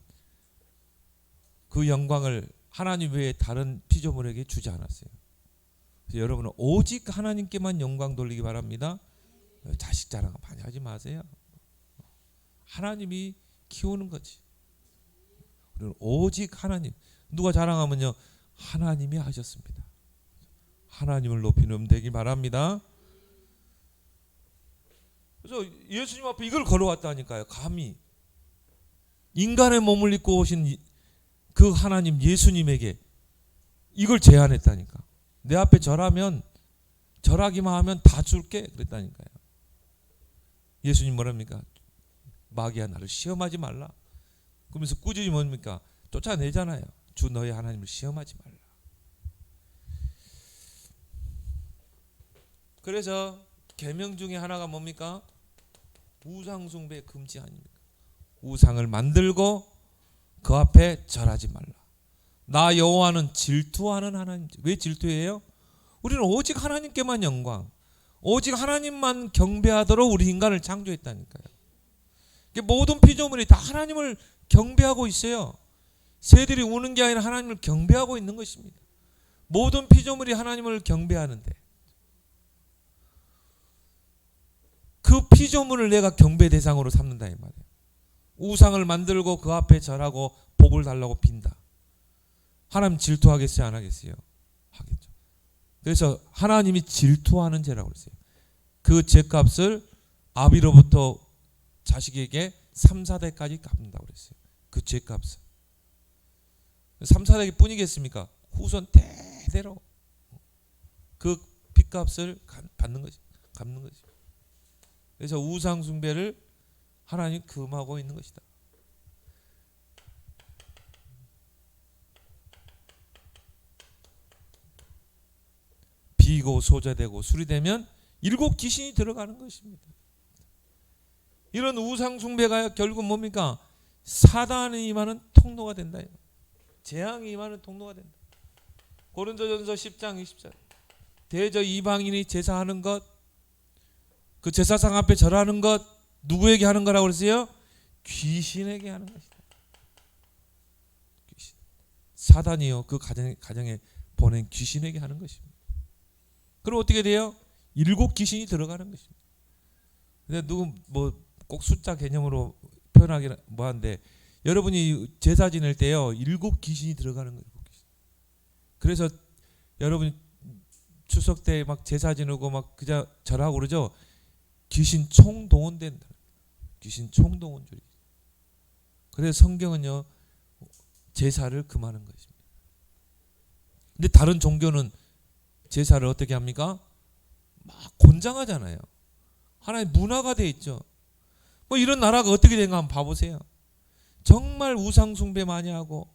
그 영광을 하나님 외에 다른 피조물에게 주지 않았어요. 그래서 여러분은 오직 하나님께만 영광 돌리기 바랍니다. 자식 자랑 많이 하지 마세요. 하나님이 키우는 거지. 오직 하나님. 누가 자랑하면요 하나님이 하셨습니다. 하나님을 높이는 되기 바랍니다. 그래서 예수님 앞에 이걸 걸어왔다니까요. 감히 인간의 몸을 입고 오신 그 하나님 예수님에게 이걸 제안했다니까. 내 앞에 절하기만 하면 다 줄게 그랬다니까요. 예수님 뭐랍니까? 마귀야 나를 시험하지 말라. 그러면서 꾸준히 뭡니까? 쫓아내잖아요. 주 너의 하나님을 시험하지 말라. 그래서 계명 중에 하나가 뭡니까? 우상 숭배 금지 아닙니까? 우상을 만들고 그 앞에 절하지 말라. 나 여호와는 질투하는 하나님. 왜 질투해요? 우리는 오직 하나님께만 영광, 오직 하나님만 경배하도록 우리 인간을 창조했다니까요. 모든 피조물이 다 하나님을 경배하고 있어요. 새들이 우는 게 아니라 하나님을 경배하고 있는 것입니다. 모든 피조물이 하나님을 경배하는데 그 피조물을 내가 경배 대상으로 삼는다 이 말이에요. 우상을 만들고 그 앞에 절하고 복을 달라고 빈다. 하나님 질투하겠어요? 안 하겠어요? 하겠죠. 그래서 하나님이 질투하는 죄라고 그랬어요. 그 죄값을 아비로부터 자식에게 3, 4대까지 갚는다고 그랬어요. 그 죄값을. 3, 4대 뿐이겠습니까? 후손 대대로 그 빚값을 받는 것이, 갚는 것이. 그래서 우상 숭배를 하나님 금하고 있는 것이다. 비고 소자되고 술이 되면 7 귀신이 들어가는 것입니다. 이런 우상 숭배가 결국 뭡니까? 사단이 임하는 통로가 된다. 재앙이 임하는 통로가 된다. 고린도전서 10장 20절. 대저 이방인이 제사하는 것, 그 제사상 앞에 절하는 것 누구에게 하는 거라고 그랬어요? 귀신에게 하는 것이다. 귀신. 사단이요 그 가정에 보낸 귀신에게 하는 것입니다. 그럼 어떻게 돼요? 7 귀신이 들어가는 것입니다. 근데 누구 꼭 숫자 개념으로 표현하기는 뭐한데 여러분이 제사 지낼 때요 7 귀신이 들어가는 거예요. 그래서 여러분이 추석 때 막 제사 지내고 막 그저 절하고 그러죠. 귀신 총동원된다. 귀신 총동원주의. 그래서 성경은요 제사를 금하는 것입니다. 근데 다른 종교는 제사를 어떻게 합니까? 막 권장하잖아요. 하나의 문화가 돼 있죠. 이런 나라가 어떻게 된가 한번 봐보세요. 정말 우상 숭배 많이 하고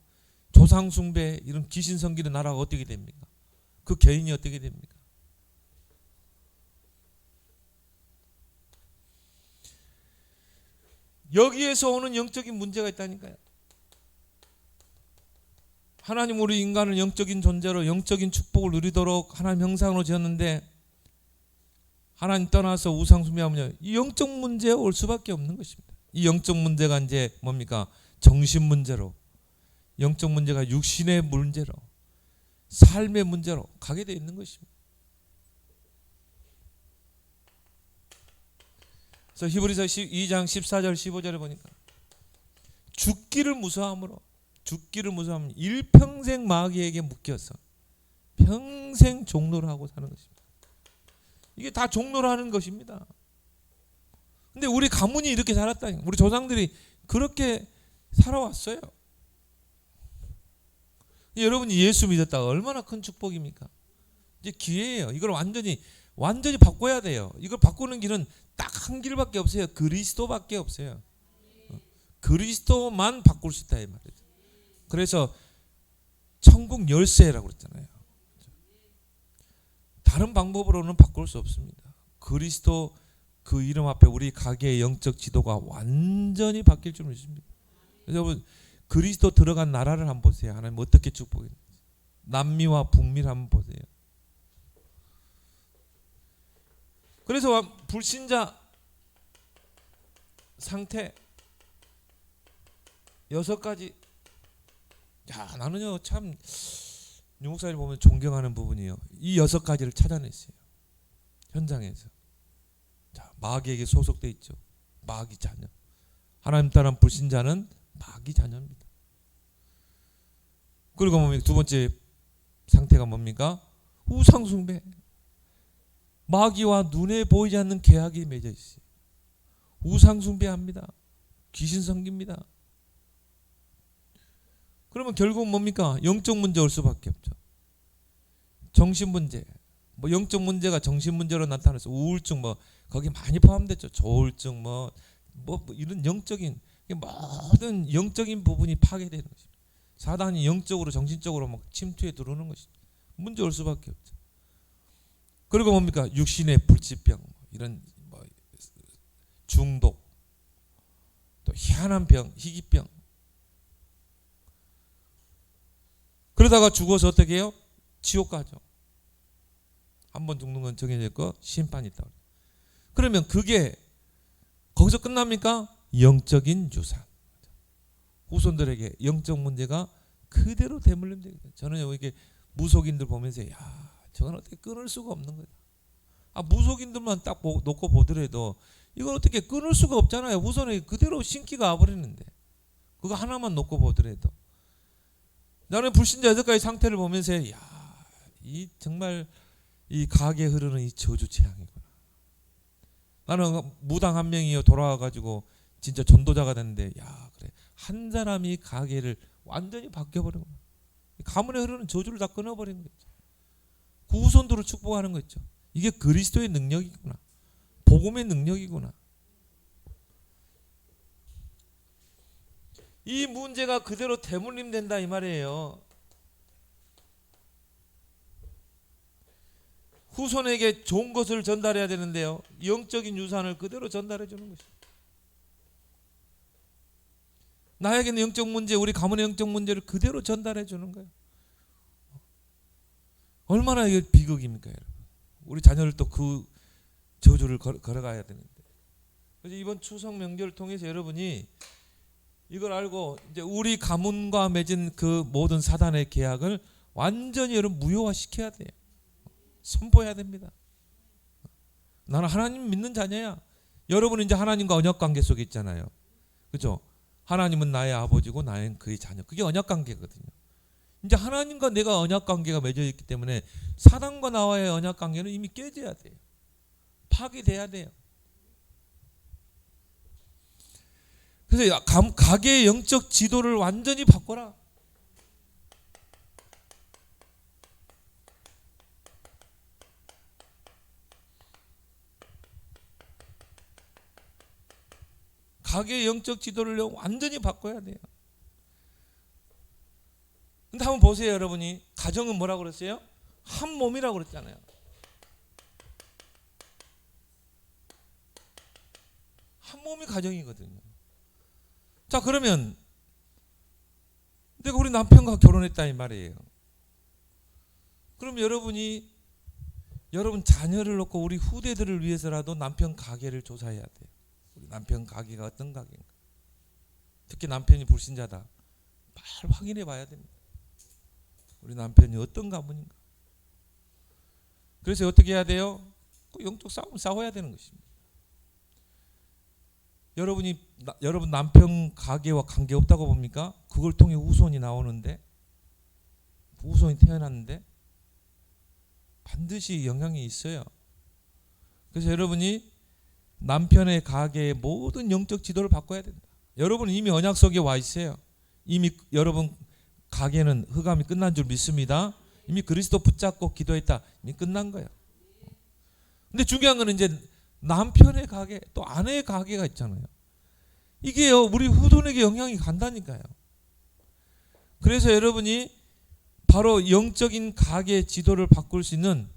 조상 숭배 이런 귀신 섬기는 나라가 어떻게 됩니까? 그 개인이 어떻게 됩니까? 여기에서 오는 영적인 문제가 있다니까요. 하나님 우리 인간을 영적인 존재로 영적인 축복을 누리도록 하나님 형상으로 지었는데 하나님 떠나서 우상 숭배하면 이 영적 문제에 올 수밖에 없는 것입니다. 이 영적 문제가 이제 뭡니까? 정신 문제로, 영적 문제가 육신의 문제로, 삶의 문제로 가게 되어 있는 것입니다. 그래서 히브리서 2장 14절 15절에 보니까 죽기를 무서워함으로 일평생 마귀에게 묶여서 평생 종로를 하고 사는 것입니다. 이게 다 종로를 하는 것입니다. 근데 우리 가문이 이렇게 살았다니, 우리 조상들이 그렇게 살아왔어요. 여러분이 예수 믿었다가 얼마나 큰 축복입니까? 이제 기회예요. 이걸 완전히 바꿔야 돼요. 이걸 바꾸는 길은 딱 한 길밖에 없어요. 그리스도밖에 없어요. 그리스도만 바꿀 수 있다 이 말이죠. 그래서 천국 열쇠라고 그랬잖아요. 다른 방법으로는 바꿀 수 없습니다. 그리스도 그 이름 앞에 우리 가게의 영적 지도가 완전히 바뀔 줄 믿습니다. 여러분 그리스도 들어간 나라를 한번 보세요. 하나님 어떻게 축복했는지. 남미와 북미를 한번 보세요. 그래서 불신자 상태 6가지. 야, 나는요 참 유목사님 보면 존경하는 부분이요. 이 6가지를 찾아냈어요. 현장에서. 자, 마귀에게 소속돼 있죠. 마귀 자녀. 하나님 따른 불신자는 마귀 자녀입니다. 그리고 뭡니까? 두 번째 상태가 뭡니까? 우상 숭배. 마귀와 눈에 보이지 않는 계약이 맺어 있어요. 우상 숭배합니다. 귀신 섬깁니다. 그러면 결국 뭡니까? 영적 문제 올 수밖에 없죠. 정신 문제. 영적 문제가 정신 문제로 나타나서 우울증 거기 많이 포함됐죠. 조울증 이런 영적인 모든 영적인 부분이 파괴되는 것입니다. 사단이 영적으로 정신적으로 막 침투해 들어오는 것입니다. 문제 올 수밖에 없죠. 그리고 뭡니까? 육신의 불치병, 이런 중독, 또 희한한 병, 희귀병. 그러다가 죽어서 어떻게 해요? 지옥 가죠. 한 번 죽는 건 정해져 있고 심판이 있다. 그러면 그게 거기서 끝납니까? 영적인 유산. 후손들에게 영적 문제가 그대로 대물림 되거든요. 저는 이게 무속인들 보면서 야, 저건 어떻게 끊을 수가 없는 거야. 무속인들만 딱 놓고 보더라도 이걸 어떻게 끊을 수가 없잖아요. 후손에게 그대로 신기가 와버리는데 그거 하나만 놓고 보더라도 나는 불신자 여덟가지 상태를 보면서 야, 이 정말 이 가게에 흐르는 이 저주 재앙이구나. 나는 무당 한 명이 돌아와가지고 진짜 전도자가 됐는데 야, 그래 한 사람이 가게를 완전히 바뀌어버리고 가문에 흐르는 저주를 다 끊어버리는 거죠. 그 후손들을 축복하는 거 있죠. 이게 그리스도의 능력이구나. 복음의 능력이구나. 이 문제가 그대로 대물림된다 이 말이에요. 후손에게 좋은 것을 전달해야 되는데요. 영적인 유산을 그대로 전달해 주는 것입니다. 나에게는 영적 문제, 우리 가문의 영적 문제를 그대로 전달해 주는 거예요. 얼마나 이게 비극입니까, 여러분? 우리 자녀를 또 그 저주를 걸어가야 되는데. 그래서 이번 추석 명절을 통해서 여러분이 이걸 알고 이제 우리 가문과 맺은 그 모든 사단의 계약을 완전히 여러분 무효화시켜야 돼요. 선포해야 됩니다. 나는 하나님 믿는 자녀야. 여러분은 이제 하나님과 언약 관계 속에 있잖아요. 그렇죠? 하나님은 나의 아버지고 나는 그의 자녀. 그게 언약 관계거든요. 이제 하나님과 내가 언약 관계가 맺어 있기 때문에 사단과 나와의 언약 관계는 이미 깨져야 돼요. 파괴돼야 돼요. 그래서 가게의 영적 지도를 완전히 바꿔라. 가게의 영적 지도를 완전히 바꿔야 돼요. 근데 한번 보세요, 여러분이. 가정은 뭐라고 그랬어요? 한 몸이라고 그랬잖아요. 한 몸이 가정이거든요. 자, 그러면 내가 우리 남편과 결혼했다 이 말이에요. 그럼 여러분이 여러분 자녀를 놓고 우리 후대들을 위해서라도 남편 가게를 조사해야 돼요. 우리 남편 가게가 어떤 가게인가. 특히 남편이 불신자다. 잘 확인해 봐야 됩니다. 우리 남편이 어떤 가문인가. 그래서 어떻게 해야 돼요? 영적 싸움 싸워야 되는 것입니다. 여러분 남편 가게와 관계없다고 봅니까? 그걸 통해 후손이 나오는데, 후손이 태어났는데 반드시 영향이 있어요. 그래서 여러분이 남편의 가게의 모든 영적 지도를 바꿔야 된다. 여러분은 이미 언약 속에 와 있어요. 이미 여러분 가게는 흑암이 끝난 줄 믿습니다. 이미 그리스도 붙잡고 기도했다. 이미 끝난 거예요. 근데 중요한 거는 이제 남편의 가게, 또 아내의 가게가 있잖아요. 이게요, 우리 후손에게 영향이 간다니까요. 그래서 여러분이 바로 영적인 가게 지도를 바꿀 수 있는,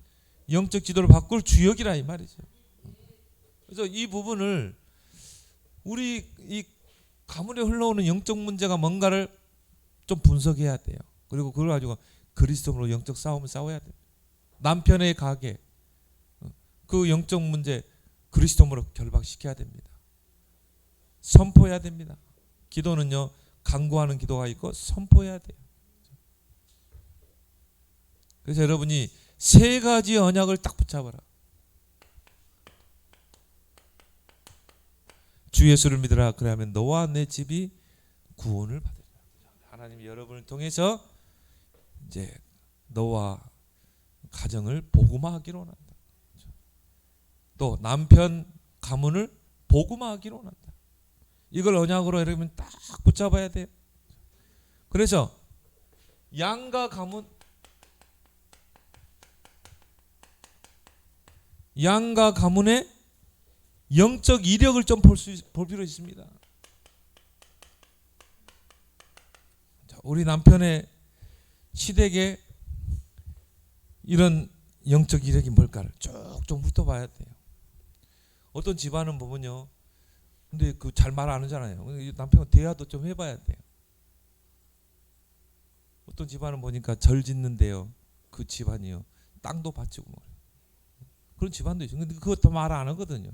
영적 지도를 바꿀 주역이라 이 말이죠. 그래서 이 부분을 우리 이 가문에 흘러오는 영적 문제가 뭔가를 좀 분석해야 돼요. 그리고 그걸 가지고 그리스도로 영적 싸움을 싸워야 돼요. 남편의 가게, 그 영적 문제 그리스도로 결박시켜야 됩니다. 선포해야 됩니다. 기도는요, 간구하는 기도가 있고 선포해야 돼요. 그래서 여러분이 세 가지 언약을 딱 붙잡아라. 주 예수를 믿으라. 그러면 너와 내 집이 구원을 받으리라. 하나님이 여러분을 통해서 이제 너와 가정을 복음화하기로 원한다. 또 남편 가문을 복음화하기로 원한다. 이걸 언약으로 여러분 딱 붙잡아야 돼요. 그래서 양가 가문, 양가 가문의 영적 이력을 좀 볼 필요 있습니다. 자, 우리 남편의 시댁에 이런 영적 이력이 뭘까를 쭉 좀 훑어봐야 돼요. 어떤 집안은 보면요, 근데 그 잘 말 안 하잖아요. 남편과 대화도 좀 해봐야 돼요. 어떤 집안은 보니까 절 짓는데요, 그 집안이요, 땅도 바치고 뭐 그런 집안도 있어요. 근데 그것도 말 안 하거든요.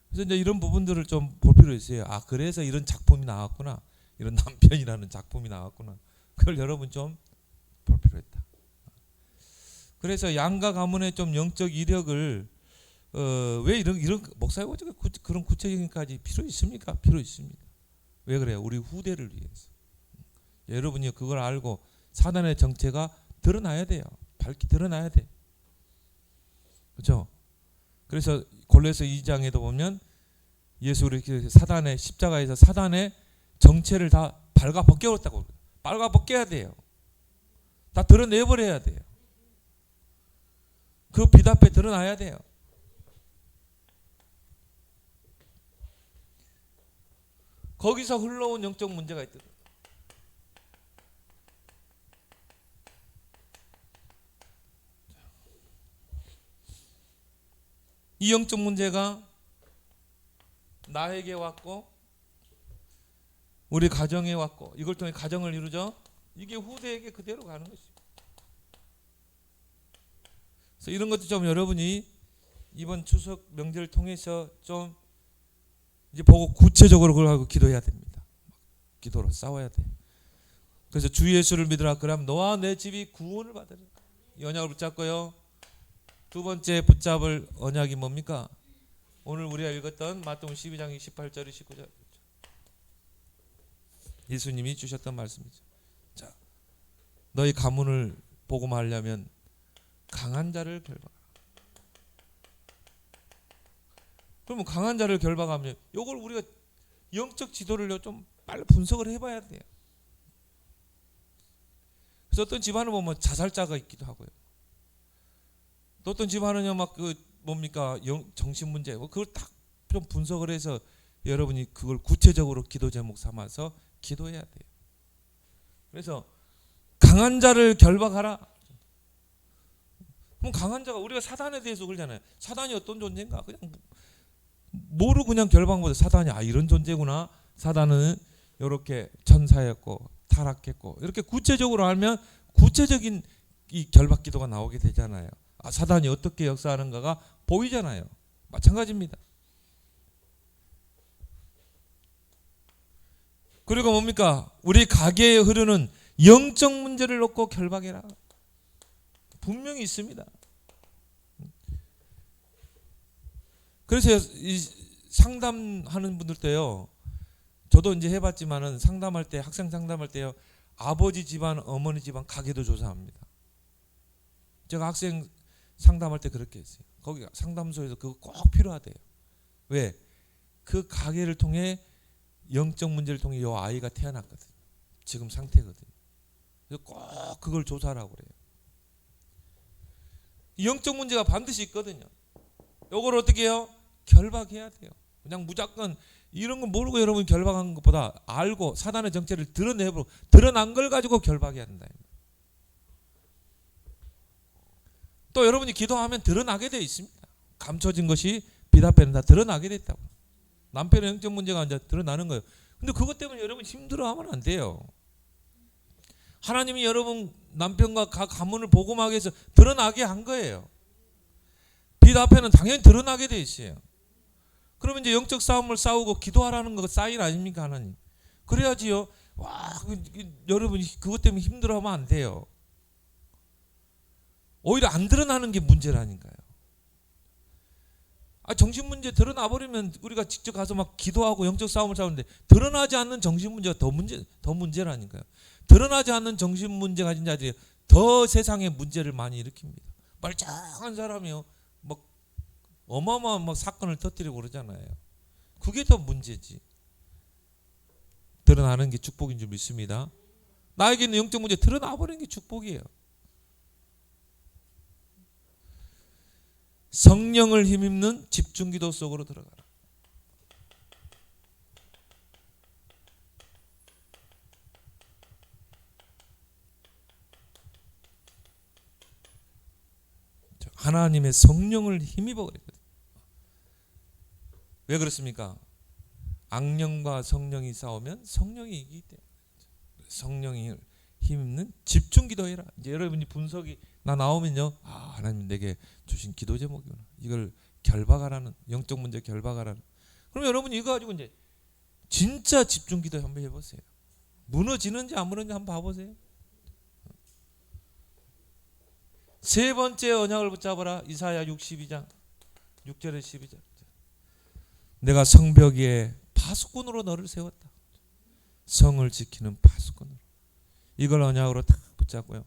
그래서 이제 이런 부분들을 좀 볼 필요 있어요. 아, 그래서 이런 작품이 나왔구나, 이런 남편이라는 작품이 나왔구나. 그걸 여러분 좀 볼 필요 있다. 그래서 양가 가문의 좀 영적 이력을 왜 이런 목사님 어떻게 그런 구체적인까지 필요 있습니까? 필요 있습니다. 왜 그래요? 우리 후대를 위해서. 여러분이 그걸 알고 사단의 정체가 드러나야 돼요. 밝히 드러나야 돼. 그렇죠? 그래서 골로새 2장에도 보면 예수 그리스도의 사단의 십자가에서 사단의 정체를 다 발가 벗겨버렸다고. 발가 벗겨야 돼요. 다 드러내버려야 돼요. 그 빛 앞에 드러나야 돼요. 거기서 흘러온 영적 문제가 있거든요. 이 영적 문제가 나에게 왔고 우리 가정에 왔고 이걸 통해 가정을 이루죠. 이게 후대에게 그대로 가는 것입니다. 그래서 이런 것도 좀 여러분이 이번 추석 명절을 통해서 좀 이제 보고 구체적으로 그걸 하고 기도해야 됩니다. 기도로 싸워야 돼. 그래서 주 예수를 믿으라. 그러면 너와 내 집이 구원을 받으리라. 이 언약을 붙잡고요. 두 번째 붙잡을 언약이 뭡니까? 오늘 우리가 읽었던 마태복음 12장 28절 19절 예수님이 주셨던 말씀이죠. 자, 너희 가문을 복음하려면 강한 자를 결박하라. 그러면 강한 자를 결박하면 이걸 우리가 영적 지도를 좀 빨리 분석을 해봐야 돼요. 그래서 어떤 집안을 보면 자살자가 있기도 하고요. 또 어떤 집안은요 막 그 뭡니까 정신 문제 그걸 딱 좀 분석을 해서 여러분이 그걸 구체적으로 기도 제목 삼아서 기도해야 돼요. 그래서 강한 자를 결박하라. 그럼 강한 자가 우리가 사단에 대해서 그러잖아요. 사단이 어떤 존재인가 그냥 모르고 그냥 결박보다 사단이 이런 존재구나. 사단은 이렇게 천사였고 타락했고 이렇게 구체적으로 알면 구체적인 이 결박 기도가 나오게 되잖아요. 사단이 어떻게 역사하는가가 보이잖아요. 마찬가지입니다. 그리고 뭡니까? 우리 가게에 흐르는 영적 문제를 놓고 결박해라. 분명히 있습니다. 그래서 이 상담하는 분들 때요. 저도 이제 해봤지만은 상담할 때 학생 상담할 때요. 아버지 집안, 어머니 집안 가게도 조사합니다. 제가 학생 상담할 때 그렇게 했어요. 거기 상담소에서 그거 꼭 필요하대요. 왜? 그 가게를 통해 영적 문제를 통해 이 아이가 태어났거든요. 지금 상태거든요. 그래서 꼭 그걸 조사하라고 그래요. 영적 문제가 반드시 있거든요. 요걸 어떻게 해요? 결박해야 돼요. 그냥 무조건 이런 거 모르고 여러분 결박한 것보다 알고 사단의 정체를 드러내고 드러난 걸 가지고 결박해야 된다. 또 여러분이 기도하면 드러나게 되어 있습니다. 감춰진 것이 빛 앞에는 다 드러나게 됐다고. 남편의 영적 문제가 이제 드러나는 거예요. 근데 그것 때문에 여러분 힘들어하면 안 돼요. 하나님이 여러분 남편과 가문을 복음하기 위해서 드러나게 한 거예요. 빛 앞에는 당연히 드러나게 돼 있어요. 그러면 이제 영적 싸움을 싸우고 기도하라는 거 사인 아닙니까 하나님? 그래야지요. 여러분이 그것 때문에 힘들어하면 안 돼요. 오히려 안 드러나는 게 문제라니까요. 정신 문제 드러나 버리면 우리가 직접 가서 막 기도하고 영적 싸움을 싸우는데 드러나지 않는 정신 문제가 더 문제라니까요. 드러나지 않는 정신 문제 가진 자들이 더 세상에 문제를 많이 일으킵니다. 멀쩡한 사람이요, 막 어마어마한 막 사건을 터뜨리고 그러잖아요. 그게 더 문제지. 드러나는 게 축복인 줄 믿습니다. 나에게는 영적 문제 드러나 버리는 게 축복이에요. 성령을 힘입는 집중기도 속으로 들어가라. 하나님의 성령을 힘입어 그랬거든요. 왜 그렇습니까? 악령과 성령이 싸우면 성령이 이기기 때문에 성령이 힘있는 집중 기도해라. 이제 여러분이 분석이 나오면요, 하나님 내게 주신 기도 제목이구나. 이걸 결박하라는, 영적 문제 결박하라는. 그럼 여러분 이거 가지고 이제 진짜 집중 기도 한번 해보세요. 무너지는지 안 무너지는지 한번 봐보세요. 세 번째 언약을 붙잡아라. 이사야 62장 6절에 12절. 내가 성벽 위에 파수꾼으로 너를 세웠다. 성을 지키는 파수꾼으로. 이걸 언약으로 딱 붙잡고요.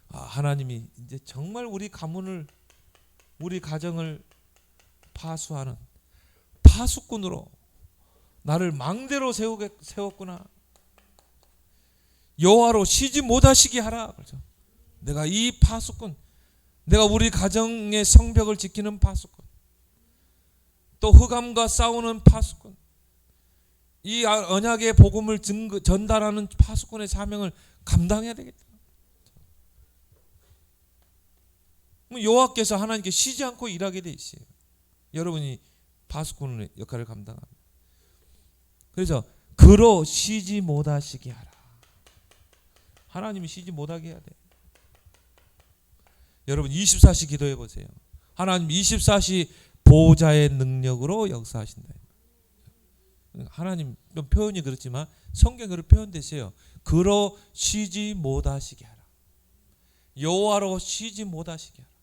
하나님이 이제 정말 우리 가문을, 우리 가정을 파수하는 파수꾼으로 나를 망대로 세웠구나. 여호와로 쉬지 못하시게 하라. 그렇죠? 내가 이 파수꾼, 내가 우리 가정의 성벽을 지키는 파수꾼, 또 흑암과 싸우는 파수꾼, 이 언약의 복음을 전달하는 파수꾼의 사명을 감당해야 되겠다. 여호와께서 하나님께 쉬지 않고 일하게 돼 있어요. 여러분이 파수꾼의 역할을 감당합니다. 그래서 그로 쉬지 못하시게 하라. 하나님이 쉬지 못하게 해야 돼. 여러분 24시 기도해 보세요. 하나님 24시 보호자의 능력으로 역사하신다. 하나님 표현이 그렇지만 성경으로 표현되세요. 그로 쉬지 못하시게 하라. 여호와로 쉬지 못하시게 하라.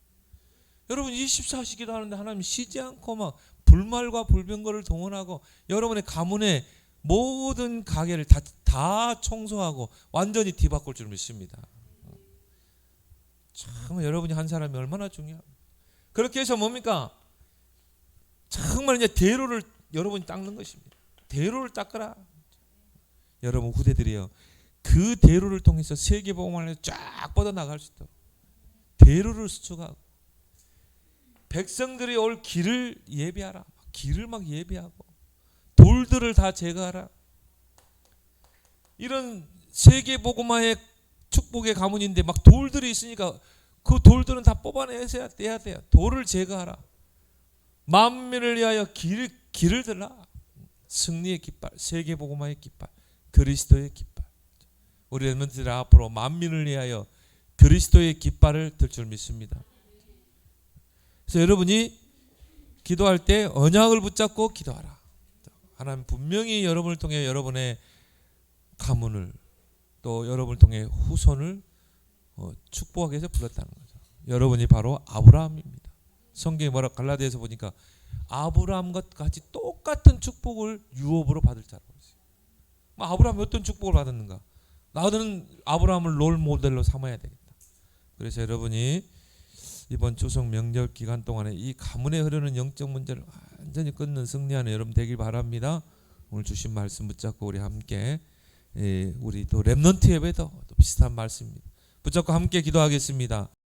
여러분 24시 기도하는데 하나님 쉬지 않고 막 불말과 불병거를 동원하고 여러분의 가문의 모든 가게를 다 청소하고 완전히 뒤바꿀 줄 믿습니다. 참 여러분이 한 사람이 얼마나 중요합니까? 그렇게 해서 뭡니까? 정말 이제 대로를 여러분이 닦는 것입니다. 대로를 닦으라. 여러분 후대들이요, 그 대로를 통해서 세계복음을 쫙 뻗어나갈 수 있도록 대로를 수축하고 백성들이 올 길을 예비하라. 길을 막 예비하고 돌들을 다 제거하라. 이런 세계복음화의 축복의 가문인데 막 돌들이 있으니까 그 돌들은 다 뽑아내야 돼요. 돌을 제거하라. 만민을 위하여 길을 들라. 승리의 깃발, 세계복음화의 깃발, 그리스도의 깃발. 우리 렘넌트들 앞으로 만민을 위하여 그리스도의 깃발을 들 줄 믿습니다. 그래서 여러분이 기도할 때 언약을 붙잡고 기도하라. 하나님 분명히 여러분을 통해 여러분의 가문을, 또 여러분을 통해 후손을 축복하기 위해서 불렀다는 거죠. 여러분이 바로 아브라함입니다. 성경에 뭐라 갈라디아에서 보니까 아브라함과 같이 똑같은 축복을 유업으로 받을 자라고 했어요. 아브라함이 어떤 축복을 받았는가? 나는 아브라함을 롤 모델로 삼아야 되겠다. 그래서 여러분이 이번 추석 명절 기간 동안에 이 가문에 흐르는 영적 문제를 완전히 끊는 승리하는 여러분 되길 바랍니다. 오늘 주신 말씀 붙잡고 우리 함께, 우리 또 렘넌트 예배도 또 비슷한 말씀입니다. 붙잡고 함께 기도하겠습니다.